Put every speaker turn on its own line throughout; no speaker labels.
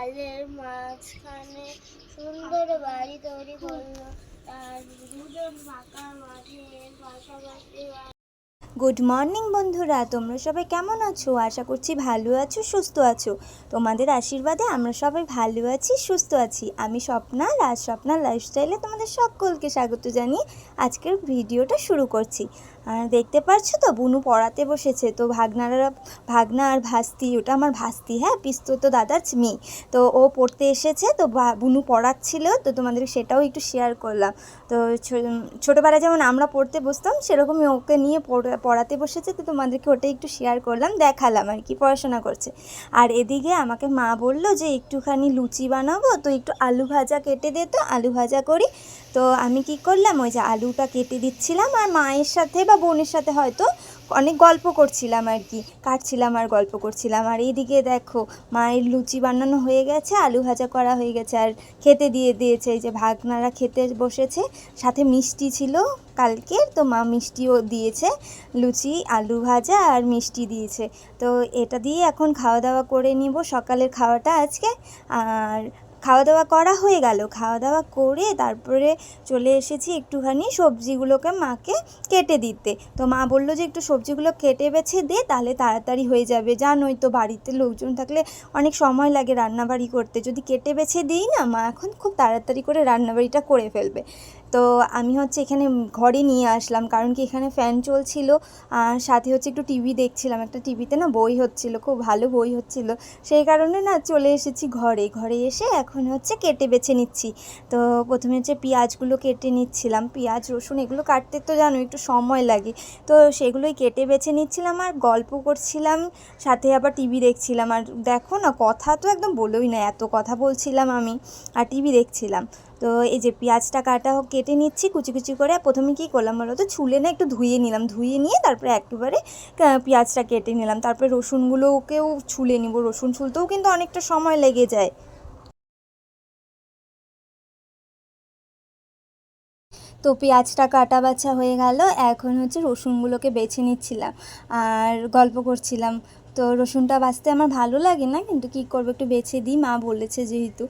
খালের মাঝখানে সুন্দর বাড়ি তৈরি করলো। তার দুজন ফাঁকা মাঠের পাশাপাশি।
গুড মর্নিং বন্ধুরা, তোমরা সবাই কেমন আছো? আশা করছি ভালো আছো, সুস্থ আছো। তোমাদের আশীর্বাদে আমরা সবাই ভালো আছি, সুস্থ আছি। আমি স্বপ্না, স্বপ্না লাইফস্টাইলে তোমাদের সকলকে স্বাগত জানিয়ে আজকের ভিডিওটা শুরু করছি। আর দেখতে পারছো তো, বুনু পড়াতে বসেছে। তো ভাগনা আর ভাস্তি, ওটা আমার ভাস্তি, হ্যাঁ, পিস্তত দাদার মেয়ে। তো ও পড়তে এসেছে, তো বুনু পড়াচ্ছিল, তো তোমাদের সেটাও একটু শেয়ার করলাম। তো ছোটোবেলায় যেমন আমরা পড়তে বসতাম, সেরকমই ওকে নিয়ে পড়াতে বসেছে। তো তোমাদেরকে ওটাই একটু শেয়ার করলাম, দেখালাম আর কি, পড়াশোনা করছে। আর এদিকে আমাকে মা বললো যে একটুখানি লুচি বানাবো, তো একটু আলু ভাজা কেটে দে, তো আলু ভাজা করি। তো আমি কি করলাম, ওই যে আলুটা কেটে দিচ্ছিলাম, আর মায়ের সাথে বা বোনের সাথে হয়তো অনেক গল্প করছিলাম আর কি, কাটছিলাম আর গল্প করছিলাম। আর এইদিকে দেখো, মায়ের লুচি বানানো হয়ে গেছে, আলু ভাজা করা হয়ে গেছে, আর খেতে দিয়েছে। এই যে ভাগনারা খেতে বসেছে, সাথে মিষ্টি ছিল কালকের, তো মা মিষ্টিও দিয়েছে, লুচি আলু ভাজা আর মিষ্টি দিয়েছে। তো এটা দিয়ে এখন খাওয়া দাওয়া করে নিব, সকালের খাওয়াটা আজকে। আর খাওয়া দাওয়া করা হয়ে গেল, খাওয়া দাওয়া করে তারপরে চলে এসেছি একটুখানি সবজিগুলোকে মাকে কেটে দিতে। তো মা বললো যে একটু সবজিগুলো কেটে বেছে দে, তাহলে তাড়াতাড়ি হয়ে যাবে। জানোই তো, বাড়িতে লোকজন থাকলে অনেক সময় লাগে রান্নাবাড়ি করতে। যদি কেটে বেছে দিই না, মা এখন খুব তাড়াতাড়ি করে রান্নাবাড়িটা করে ফেলবে। তো আমি হচ্ছে এখানে ঘরে নিয়ে আসলাম, কারণ কি এখানে ফ্যান চলছিল, আর সাথে হচ্ছে একটু টিভি দেখছিলাম। একটা টিভিতে না বই হচ্ছিল, খুব ভালো বই হচ্ছিল, সেই কারণে না চলে এসেছি ঘরে এসে এখন হচ্ছে কেটে বেছে নিচ্ছি। তো প্রথমে হচ্ছে পেঁয়াজগুলো কেটে নিচ্ছিলাম, পেঁয়াজ রসুন এগুলো কাটতে তো জানো একটু সময় লাগে, তো সেগুলোই কেটে বেছে নিচ্ছিলাম আর গল্প করছিলাম, সাথে আবার টিভি দেখছিলাম। আর দেখো না, কথা তো একদম বলোই না, এত কথা বলছিলাম আমি আর টিভি দেখছিলাম। তো এই যে পেঁয়াজটা কেটে নিচ্ছি কুচি কুচি করে। প্রথমে কী করলাম বলো তো, ছুলে না একটু ধুয়ে নিলাম, ধুয়ে নিয়ে তারপরে একেবারে পেঁয়াজটা কেটে নিলাম। তারপরে রসুনগুলোকেও ছুলে নিব, রসুন ছুলতেও কিন্তু অনেকটা সময় লেগে যায়। তো পেঁয়াজটা কাটা বাছা হয়ে গেল, এখন হচ্ছে রসুনগুলোকে বেছে নিচ্ছিলাম আর গল্প করছিলাম। তো রসুনটা বাছতে আমার ভালো লাগে না, কিন্তু কী করবো, একটু বেছে দিই, মা বলেছে যেহেতু।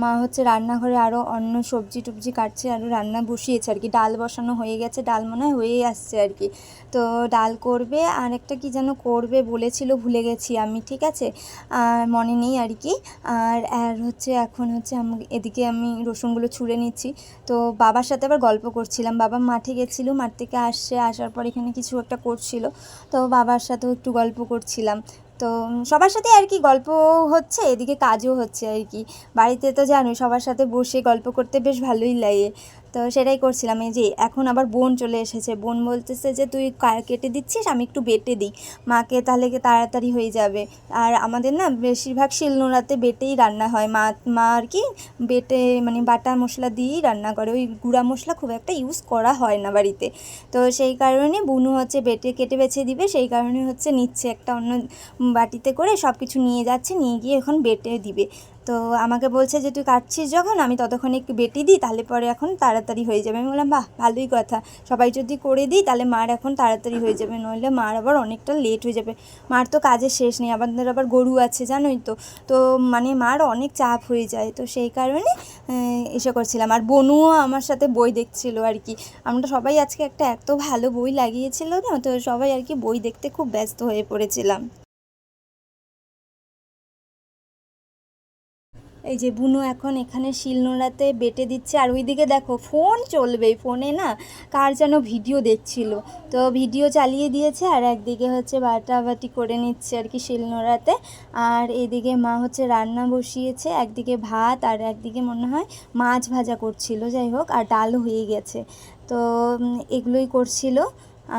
মা হচ্ছে রান্নাঘরে আরও অন্য সবজি টবজি কাটছে, আরও রান্না বসিয়েছে আর কি, ডাল বসানো হয়ে গেছে, ডাল মনে হয় হয়েই আসছে আর কি। তো ডাল করবে, আর একটা কী যেন করবে বলেছিল, ভুলে গেছি আমি, ঠিক আছে, মনে নেই আর কি। আর হচ্ছে এখন হচ্ছে এদিকে আমি রসুনগুলো ছুলে নিচ্ছি। তো বাবার সাথে আবার গল্প করছিলাম, বাবা মাঠে গেছিলো, মাঠ থেকে আসার পর এখানে কিছু একটা করছিল, তো বাবার সাথেও একটু গল্প করছিলাম। তো সবার সাথে আর কি গল্প হচ্ছে, এদিকে কাজও হচ্ছে আর কি। বাড়িতে তো জানোই, সবার সাথে বসে গল্প করতে বেশ ভালোই লাগে। তো সেটাই করছিলাম। এই যে এখন আবার বোন চলে এসেছে, বোন বলতেছে যে তুই কেটে দিচ্ছিস, আমি একটু বেটে দিই মাকে, তাহলে তাড়াতাড়ি হয়ে যাবে। আর আমাদের না বেশিরভাগ শিলনোড়াতে বেটেই রান্না হয়, মা আর কি বেটে মানে বাটা মশলা দিয়েই রান্না করে, ওই গুঁড়া মশলা খুব একটা ইউজ করা হয় না বাড়িতে। তো সেই কারণে বুনু হচ্ছে কেটে বেছে দিবে, সেই কারণে হচ্ছে নিচ্ছে একটা অন্য বাটিতে করে সব কিছু নিয়ে যাচ্ছে, নিয়ে গিয়ে এখন বেটে দিবে। তো আমাকে বলছে যে তুই কাটছিস যখন, আমি ততক্ষণে একটু বেটে দিই, তাহলে পরে এখন তাড়াতাড়ি হয়ে যাবে। আমি বললাম বাহ, ভালোই কথা, সবাই যদি করে দিই তাহলে মার এখন তাড়াতাড়ি হয়ে যাবে, নইলে মার আবার অনেকটা লেট হয়ে যাবে। মার তো কাজের শেষ নেই, আমাদের আবার গরু আছে জানোই তো, তো মানে মার অনেক চাপ হয়ে যায়। তো সেই কারণে এসে করছিলাম। আর বনুও আমার সাথে বই দেখছিল আর কি। আমরা সবাই আজকে এত ভালো বই লাগিয়েছিল না, তো সবাই আর কি বই দেখতে খুব ব্যস্ত হয়ে পড়েছিলাম। এই যে বুনু এখন এখানে শিলনোড়াতে বেটে দিচ্ছে, আর ওইদিকে দেখো ফোন চলবে, ফোনে না কার যেন ভিডিও দেখছিল, তো ভিডিও চালিয়ে দিয়েছে, আর একদিকে হচ্ছে বাটাবাটি করে নিচ্ছে আর কি শিলনোড়াতে। আর এদিকে মা হচ্ছে রান্না বসিয়েছে, একদিকে ভাত আর একদিকে মনে হয় মাছ ভাজা করছিল, যাই হোক, আর ডালও হয়ে গেছে। তো এগুলোই করছিল,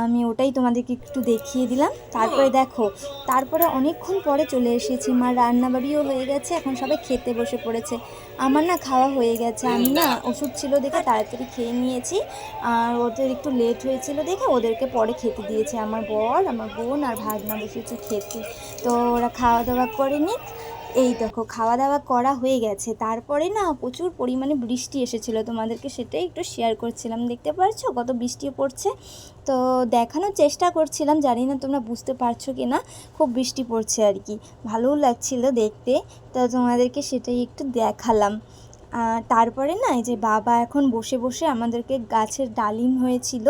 আমি ওটাই তোমাদেরকে একটু দেখিয়ে দিলাম। তারপরে দেখো, তারপরে অনেকক্ষণ পরে চলে এসেছি, মার রান্নাবাড়িও হয়ে গেছে, এখন সবাই খেতে বসে পড়েছে। আমার না খাওয়া হয়ে গেছে, আমি না ওষুধ ছিল দেখে তাড়াতাড়ি খেয়ে নিয়েছি, আর ওদের একটু লেট হয়েছিল দেখে ওদেরকে পরে খেতে দিয়েছে। আমার বর, আমার বোন আর ভাগনা বসেছে খেতে। তো ওরা খাওয়া দাওয়া করে নিক, এই দেখো খাওয়া দাওয়া করা হয়ে গেছে, তারপরে না প্রচুর পরিমাণে বৃষ্টি এসেছিলো, তোমাদেরকে সেটাই একটু শেয়ার করছিলাম। দেখতে পারছো কত বৃষ্টি পড়ছে, তো দেখানোর চেষ্টা করছিলাম, জানি না তোমরা বুঝতে পারছো কি না। খুব বৃষ্টি পড়ছে আর কি, ভালোও লাগছিলো দেখতে, তো তোমাদেরকে সেটাই একটু দেখালাম। তারপরে না এই যে বাবা এখন বসে বসে আমাদেরকে গাছের ডালিম হয়েছিল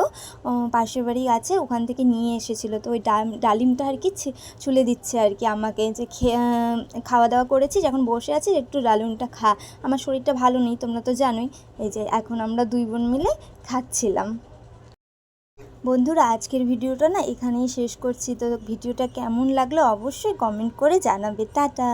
পাশের বাড়ি গাছে, ওখান থেকে নিয়ে এসেছিলো, তো ওই ডালিমটা আর কি ছুলে দিচ্ছে আর কি আমাকে, যে খাওয়া দাওয়া করেছি যখন বসে আছি একটু ডালিমটা খা, আমার শরীরটা ভালো নেই তোমরা তো জানোই। এই যে এখন আমরা দুই বোন মিলে খাচ্ছিলাম। বন্ধুরা আজকের ভিডিওটা না এখানেই শেষ করছি, তো ভিডিওটা কেমন লাগলো অবশ্যই কমেন্ট করে জানাবে। টাটা।